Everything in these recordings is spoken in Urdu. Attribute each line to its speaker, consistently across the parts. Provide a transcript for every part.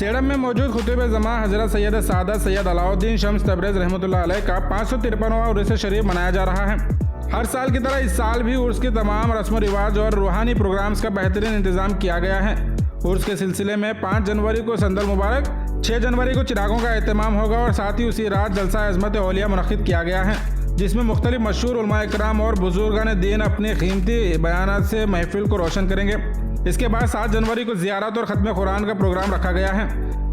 Speaker 1: سیڑم میں موجود خطیب جماع حضرت سید سعادت سید علاؤالدین شمس تبریز رحمۃ اللہ علیہ کا 553واں عرس شریف منایا جا رہا ہے۔ ہر سال کی طرح اس سال بھی عرس کے تمام رسم و رواج اور روحانی پروگرامز کا بہترین انتظام کیا گیا ہے۔ عرس کے سلسلے میں 5 جنوری کو سندل مبارک، 6 جنوری کو چراغوں کا اہتمام ہوگا اور ساتھ ہی اسی رات جلسہ عظمت اولیاء منعقد کیا گیا ہے، جس میں مختلف مشہور علماء کرام اور بزرگان دین اپنے قیمتی بیانات سے محفل کو روشن کریں گے۔ اس کے بعد 7 جنوری کو زیارت اور ختم قرآن کا پروگرام رکھا گیا ہے۔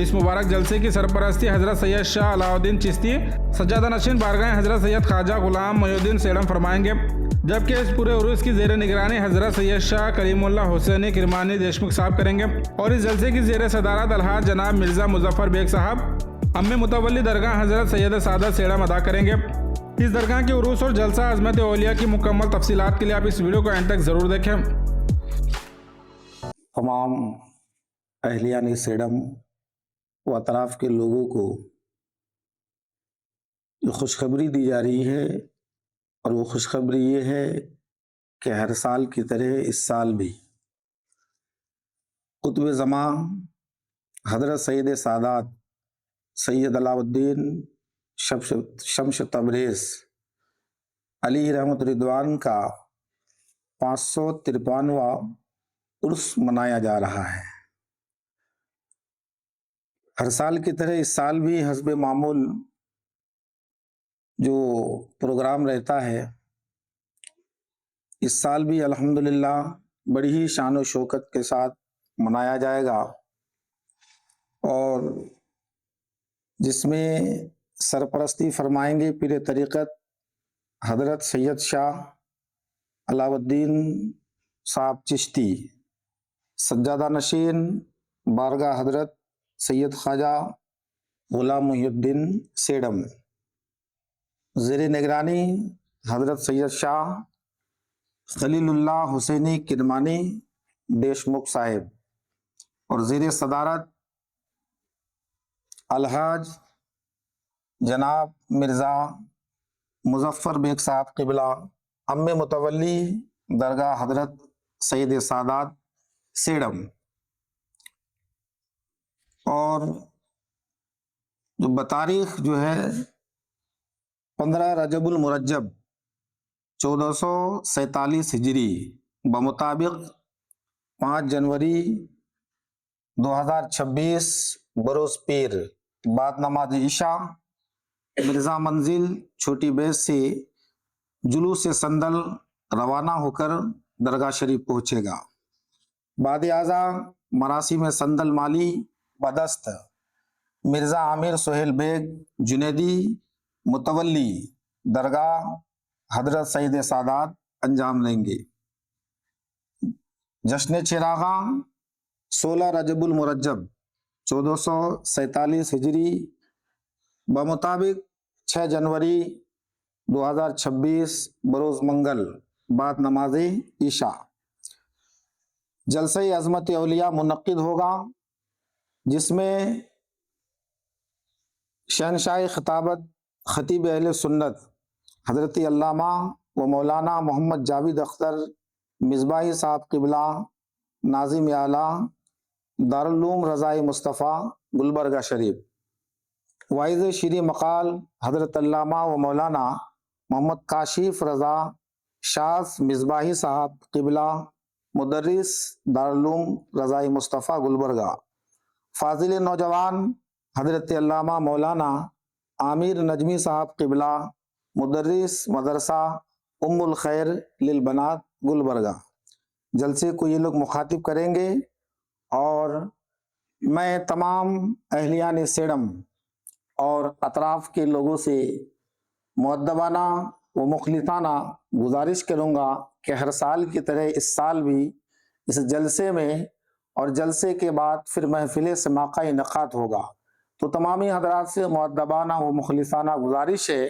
Speaker 1: اس مبارک جلسے کی سرپرستی حضرت سید شاہ علاؤالدین چشتی سجادہ نشین بارگاہ حضرت سید خواجہ غلام محی الدین سیڑم فرمائیں گے، جبکہ اس پورے عرس کی زیر نگرانی حضرت سید شاہ کلیم اللہ حسینی کرمانی دیشمکھ صاحب کریں گے اور اس جلسے کی زیر صدارت الحاج جناب مرزا مظفر بیگ صاحب ام متولی درگاہ حضرت سید سعادت سیڑم ادا کریں گے۔ اس درگاہ کے عرس اور جلسہ عظمت اولیاء کی مکمل تفصیلات کے لیے آپ اس ویڈیو کو اینڈ تک ضرور دیکھیں۔
Speaker 2: تمام اہلیان سیڑم و اطراف کے لوگوں کو یہ خوشخبری دی جا رہی ہے، اور وہ خوشخبری یہ ہے کہ ہر سال کی طرح اس سال بھی قطب زماں حضرت سید سعادت سید علاؤالدین شمس تبریز علی رحمت رضوان کا 553واں عرس منایا جا رہا ہے۔ ہر سال کی طرح اس سال بھی حسب معمول جو پروگرام رہتا ہے، اس سال بھی الحمدللہ بڑی ہی شان و شوکت کے ساتھ منایا جائے گا، اور جس میں سرپرستی فرمائیں گے پیر طریقت حضرت سید شاہ علاؤالدین صاحب چشتی سجادہ نشین بارگاہ حضرت سید خواجہ غلام محی الدین سیڑم، زیر نگرانی حضرت سید شاہ خلیل اللہ حسینی کرمانی دیشمکھ صاحب، اور زیر صدارت الحاج جناب مرزا مظفر بیگ صاحب قبلہ ام متولی درگاہ حضرت سید سعادت سیڑم۔ اور جو بتاریخ جو ہے 15 رجب المرجب 1447 ہجری بمطابق 5 جنوری 2026 بروز پیر بعد نماز عشاء مرزا منزل چھوٹی بیس سے جلوس سندل روانہ ہو کر درگاہ شریف پہنچے گا۔ بعد ازاں مراسم سندل مالی بدست مرزا عامر سہیل بیگ جنیدی متولی درگاہ حضرت سید سعادت انجام لیں گے۔ جشن چراغاں 16 رجب المرجب 1447 ہجری بمطابق 6 جنوری 2026 بروز منگل بعد نماز عشاء جلسہ عظمت اولیاء منعقد ہوگا، جس میں شہنشاہ خطابت خطیب اہل سنت حضرت علامہ و مولانا محمد جاوید اختر مصباحی صاحب قبلہ ناظم اعلیٰ دارالعلوم رضائے مصطفیٰ گلبرگہ شریف، واعظ شیریں مقال حضرت علامہ و مولانا محمد کاشف رضا شاذ مصباحی صاحب قبلہ مدرس دارالعلوم رضائے مصطفیٰ گلبرگہ، فاضل نوجوان حضرت علامہ مولانا عامر نجمی صاحب قبلہ مدرس مدرسہ ام الخیر للبنات گلبرگہ۔ جلسے کو یہ لوگ مخاطب کریں گے، اور میں تمام اہلیان سیڑم اور اطراف کے لوگوں سے مؤدبانہ و مخلصانہ گزارش کروں گا کہ ہر سال کی طرح اس سال بھی اس جلسے میں اور جلسے کے بعد پھر محفل سماع کا انعقاد ہوگا۔ تو تمامی حضرات سے مؤدبانہ و مخلصانہ گزارش ہے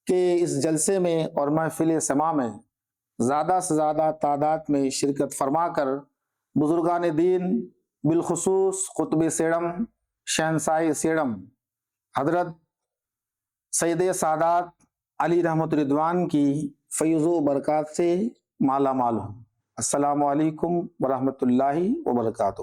Speaker 2: کہ اس جلسے میں اور محفل سماع میں زیادہ سے زیادہ تعداد میں شرکت فرما کر بزرگان دین بالخصوص قطب سیڑم شہنشاہ سیڑم حضرت سید سعادت علی رحمت رضوان کی فیض و برکات سے مالا مال ہوں۔ السلام علیکم ورحمۃ اللہ وبرکاتہ۔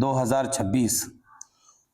Speaker 3: 2026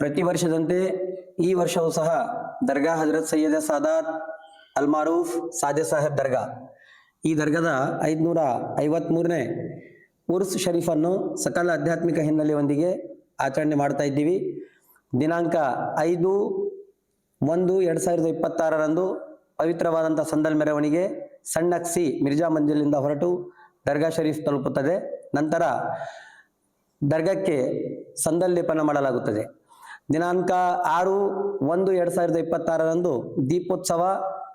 Speaker 4: ಪ್ರತಿ ವರ್ಷದಂತೆ ಈ ವರ್ಷವೂ ಸಹ ದರ್ಗಾ ಹಜರತ್ ಸೈಯದ ಸಾದಾತ್ ಅಲ್ ಮಾರೂಫ್ ಸಾದೆ ಸಾಹೇಬ್ ದರ್ಗಾ ಈ ದರ್ಗಾದ 553ನೇ ಉರ್ಸ್ ಶರೀಫನ್ನು ಸಕಲ ಆಧ್ಯಾತ್ಮಿಕ ಹಿನ್ನೆಲೆಯೊಂದಿಗೆ ಆಚರಣೆ ಮಾಡ್ತಾ ಇದ್ದೀವಿ. ದಿನಾಂಕ 5/1/2026ರಂದು ಪವಿತ್ರವಾದಂಥ ಸಂದಲ್ ಮೆರವಣಿಗೆ ಸಣ್ಣಕ್ಸಿ ಮಿರ್ಜಾ ಮಂಜಿಲಿಂದ ಹೊರಟು ದರ್ಗಾ ಶರೀಫ್ ತಲುಪುತ್ತದೆ. ನಂತರ ದರ್ಗಾಕ್ಕೆ ಸಂದಲ್ ಲೇಪನ ಮಾಡಲಾಗುತ್ತದೆ. ದಿನಾಂಕ 6/1/2026ರಂದು ದೀಪೋತ್ಸವ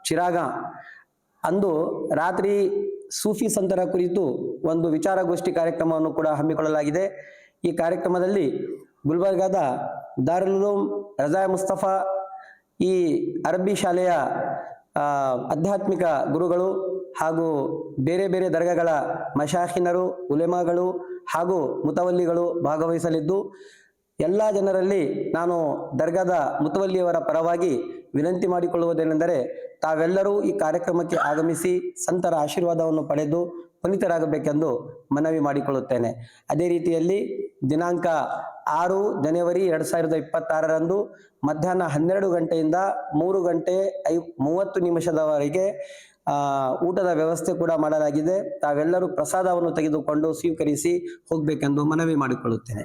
Speaker 4: ಚಿರಾಗ ಅಂದು ರಾತ್ರಿ ಸೂಫಿ ಸಂತರ ಕುರಿತು ಒಂದು ವಿಚಾರಗೋಷ್ಠಿ ಕಾರ್ಯಕ್ರಮವನ್ನು ಕೂಡ ಹಮ್ಮಿಕೊಳ್ಳಲಾಗಿದೆ. ಈ ಕಾರ್ಯಕ್ರಮದಲ್ಲಿ ಗುಲ್ಬರ್ಗಾದ ದಾರುಲ್ ಉಲೂಮ್ ರಜಾ ಮುಸ್ತಫಾ ಈ ಅರಬ್ಬಿ ಶಾಲೆಯ ಆಧ್ಯಾತ್ಮಿಕ ಗುರುಗಳು ಹಾಗೂ ಬೇರೆ ಬೇರೆ ದರ್ಗಾಗಳ ಮಶಾಖಿನರು, ಉಲೆಮಾಗಳು ಹಾಗೂ ಮುತವಲ್ಲಿಗಳು ಭಾಗವಹಿಸಲಿದ್ದು, ಎಲ್ಲ ಜನರಲ್ಲಿ ನಾನು ದರ್ಗಾದ ಮುತವಲ್ಲಿಯವರ ಪರವಾಗಿ ವಿನಂತಿ ಮಾಡಿಕೊಳ್ಳುವುದೇನೆಂದರೆ ತಾವೆಲ್ಲರೂ ಈ ಕಾರ್ಯಕ್ರಮಕ್ಕೆ ಆಗಮಿಸಿ ಸಂತರ ಆಶೀರ್ವಾದವನ್ನು ಪಡೆದು ಪುನೀತರಾಗಬೇಕೆಂದು ಮನವಿ ಮಾಡಿಕೊಳ್ಳುತ್ತೇನೆ. ಅದೇ ರೀತಿಯಲ್ಲಿ ದಿನಾಂಕ 6 ಜನವರಿ 2026ರಂದು ಮಧ್ಯಾಹ್ನ 12 ಗಂಟೆಯಿಂದ 3 ಗಂಟೆ 30 ನಿಮಿಷದವರೆಗೆ ಊಟದ ವ್ಯವಸ್ಥೆ ಕೂಡ ಮಾಡಲಾಗಿದೆ. ತಾವೆಲ್ಲರೂ ಪ್ರಸಾದವನ್ನು ತೆಗೆದುಕೊಂಡು ಸ್ವೀಕರಿಸಿ ಹೋಗಬೇಕೆಂದು ಮನವಿ ಮಾಡಿಕೊಳ್ಳುತ್ತೇನೆ.